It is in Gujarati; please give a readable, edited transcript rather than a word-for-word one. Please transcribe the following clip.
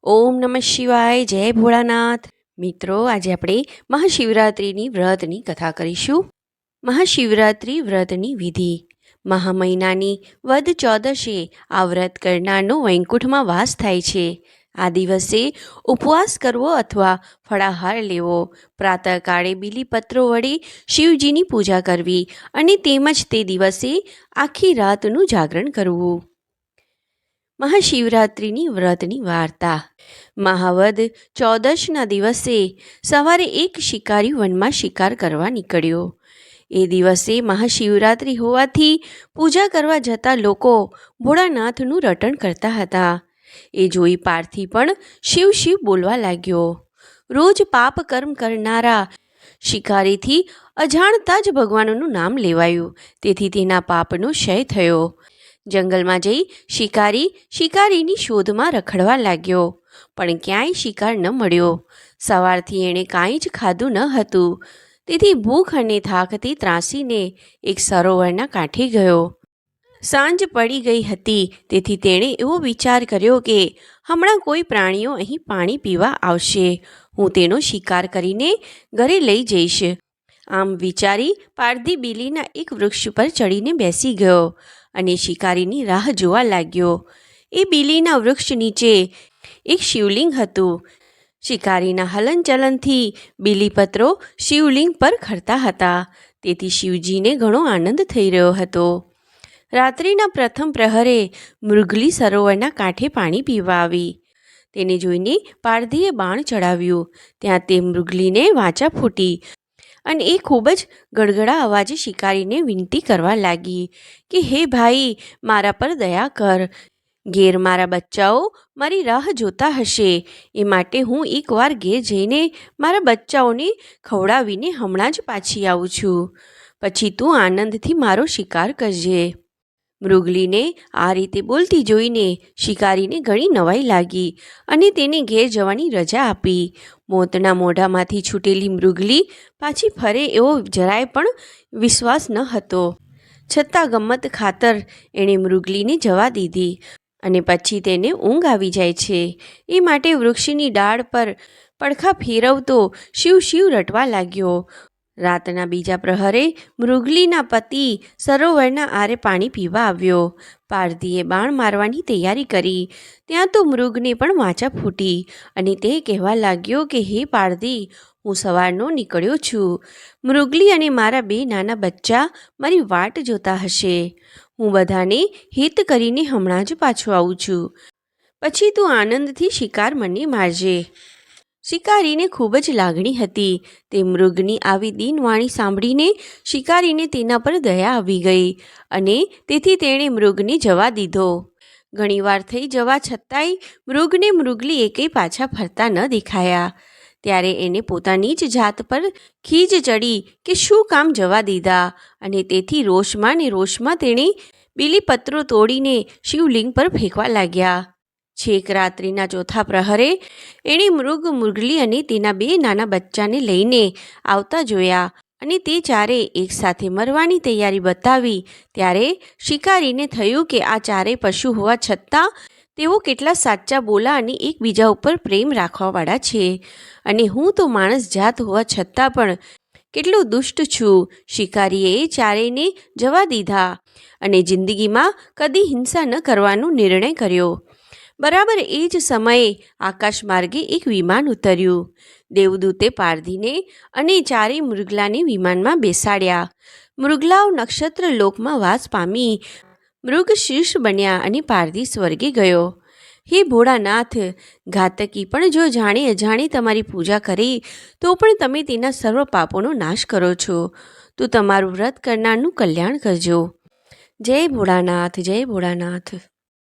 ઓમ નમઃ શિવાય. જય ભોળાનાથ. મિત્રો, આજે આપણે મહાશિવરાત્રિની વ્રતની કથા કરીશું. મહાશિવરાત્રિ વ્રતની વિધિ. મહા મહિનાની વદ ચોદશે આ વ્રત કરનારનો વૈકુંઠમાં વાસ થાય છે. આ દિવસે ઉપવાસ કરવો અથવા ફળાહાર લેવો, પ્રાતઃકાળે બીલીપત્રો વડે શિવજીની પૂજા કરવી અને તેમજ તે દિવસે આખી રાતનું જાગરણ કરવું. મહાશિવરાત્રિની વ્રતની વાર્તા. મહાવદ ચોદશના દિવસે સવારે એક શિકારી વનમાં શિકાર કરવા નીકળ્યો. એ દિવસે મહાશિવરાત્રિ હોવાથી પૂજા કરવા જતા લોકો ભોળાનાથનું રટણ કરતા હતા. એ જોઈ પાર્થિ પણ શિવ શિવ બોલવા લાગ્યો. રોજ પાપ કર્મ કરનારા શિકારીથી અજાણતા જ ભગવાનનું નામ લેવાયું, તેથી તેના પાપનો ક્ષય થયો. જંગલમાં જઈ શિકારીની શોધમાં રખડવા લાગ્યો, પણ ક્યાંય શિકાર ન મળ્યો. સવારથી એણે કાંઈ જ ખાધું ન હતું, તેથી ભૂખ અને થાકથી ત્રાસીને એક સરોવરના કાંઠે ગયો. સાંજ પડી ગઈ હતી, તેથી તેણે એવો વિચાર કર્યો કે હમણાં કોઈ પ્રાણીઓ અહીં પાણી પીવા આવશે, હું તેનો શિકાર કરીને ઘરે લઈ જઈશ. આમ વિચારી પારધી બીલીના એક વૃક્ષ પર ચડીને બેસી ગયો અને શિકારીની રાહ જોવા લાગ્યો. એ બીલીના વૃક્ષ નીચે એક શિવલિંગ હતું. શિકારીના હલનચલનથી બીલીપત્રો શિવલિંગ પર ખરતા હતા, તેથી શિવજીને ઘણો આનંદ થઈ રહ્યો હતો. રાત્રિના પ્રથમ પ્રહરે મૃગલી સરોવરના કાંઠે પાણી પીવા આવી. તેને જોઈને પારધીએ બાણ ચડાવ્યું. ત્યાં તે મૃગલીને વાચા ફૂટી અને એ ખૂબ જ ગડગડા અવાજે શિકારીને વિનંતી કરવા લાગી કે હે ભાઈ, મારા પર દયા કર. ઘેર મારા બચ્ચાઓ મારી રાહ જોતા હશે, એ માટે હું એકવાર ઘેર જઈને મારા બચ્ચાઓને ખવડાવીને હમણાં જ પાછી આવું છું. પછી તું આનંદથી મારો શિકાર કરજે. મૃગલીને આ રીતે બોલતી જોઈને શિકારીને ઘણી નવાઈ લાગી અને તેને ઘેર જવાની રજા આપી. મોતના મોઢામાંથી છૂટેલી મૃગલી પાછી ફરે એવો જરાય પણ વિશ્વાસ ન હતો, છતાં ગમ્મત ખાતર એણે મૃગલીને જવા દીધી અને પછી તેને ઊંઘ આવી જાય છે એ માટે વૃક્ષની ડાળ પર પડખા ફેરવતો શિવ શિવ રટવા લાગ્યો. રાતના બીજા પ્રહરે મૃગલીના પતિ સરોવરના આરે પાણી પીવા આવ્યો. પારધીએ બાણ મારવાની તૈયારી કરી. ત્યાં તો મૃગને પણ વાચા ફૂટી અને તે કહેવા લાગ્યો કે હે પારધી, હું સવારનો નીકળ્યો છું. મૃગલી અને મારા બે નાના બચ્ચા મારી વાટ જોતા હશે. હું બધાને હિત કરીને હમણાં જ પાછો આવું છું. પછી તું આનંદથી શિકાર મને મારજે. શિકારીને ખૂબ જ લાગણી હતી. તે મૃગની આવી દીનવાણી સાંભળીને શિકારીને તેના પર દયા આવી ગઈ અને તેથી તેણે મૃગને જવા દીધો. ઘણીવાર થઈ જવા છતાંય મૃગને મૃગલી એકેય પાછા ફરતા ન દેખાયા. ત્યારે એને પોતાની જ જાત પર ખીજ ચડી કે શું કામ જવા દીધા, અને તેથી રોષમાં તેણે બીલીપત્રો તોડીને શિવલિંગ પર ફેંકવા લાગ્યા. છેક રાત્રિના ચોથા પ્રહરે એણે મૃગલી અને તેના બે નાના બચ્ચાને લઈને આવતા જોયા અને તે ચારે એકસાથે મરવાની તૈયારી બતાવી. ત્યારે શિકારીને થયું કે આ ચારેય પશુ હોવા છતાં તેઓ કેટલા સાચા બોલા અને એકબીજા ઉપર પ્રેમ રાખવાવાળા છે, અને હું તો માણસ જાત હોવા છતાં પણ કેટલો દુષ્ટ છું. શિકારીએ એ ચારેયને જવા દીધા અને જિંદગીમાં કદી હિંસા ન કરવાનો નિર્ણય કર્યો. બરાબર એ જ સમયે આકાશ માર્ગે એક વિમાન ઉતર્યું. દેવદૂતે પારધીને અને ચારેય મૃગલાને વિમાનમાં બેસાડ્યા. મૃગલાઓ નક્ષત્ર લોકમાં વાસ પામી મૃગ શીર્ષ બન્યા અને પારધી સ્વર્ગે ગયો. હે ભોળાનાથ, ઘાતકી પણ જો જાણે અજાણે તમારી પૂજા કરે તો પણ તમે તેના સર્વ પાપોનો નાશ કરો છો. તો તમારું વ્રત કરનારનું કલ્યાણ કરજો. જય ભોળાનાથ. જય ભોળાનાથ.